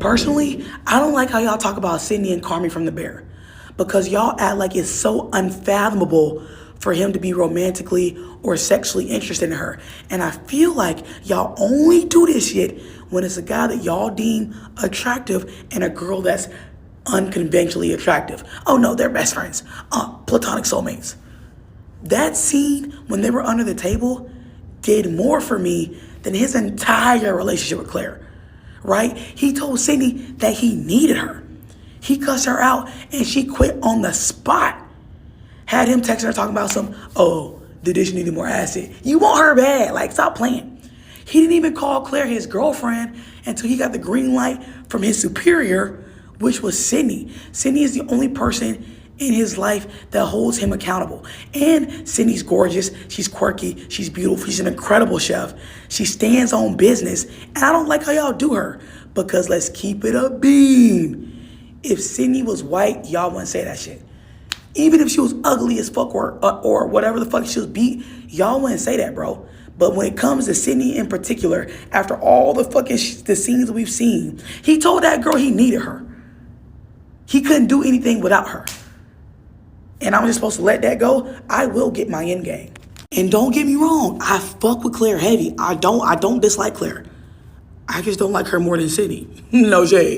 Personally, I don't like how y'all talk about Sydney and Carmy from The Bear, because y'all act like it's so unfathomable for him to be romantically or sexually interested in her. And I feel like y'all only do this shit when it's a guy that y'all deem attractive and a girl that's unconventionally attractive. Oh no, they're best friends. Platonic soulmates. That scene when they were under the table did more for me than his entire relationship with Claire, right? He told Sydney that he needed her. He cussed her out and she quit on the spot. Had him texting her talking about the dish needed more acid. You want her bad, stop playing. He didn't even call Claire his girlfriend until he got the green light from his superior, which was Sydney. Sydney is the only person in his life that holds him accountable. And Sydney's gorgeous, she's quirky, she's beautiful, she's an incredible chef. She stands on business, and I don't like how y'all do her, because let's keep it a beam. If Sydney was white, y'all wouldn't say that shit. Even if she was ugly as fuck or whatever the fuck she was beat, y'all wouldn't say that, bro. But when it comes to Sydney in particular, after all the fucking the scenes we've seen, he told that girl he needed her. He couldn't do anything without her. And I'm just supposed to let that go? I will get my end game. And don't get me wrong, I fuck with Claire heavy. I don't dislike Claire. I just don't like her more than Sydney. No shade.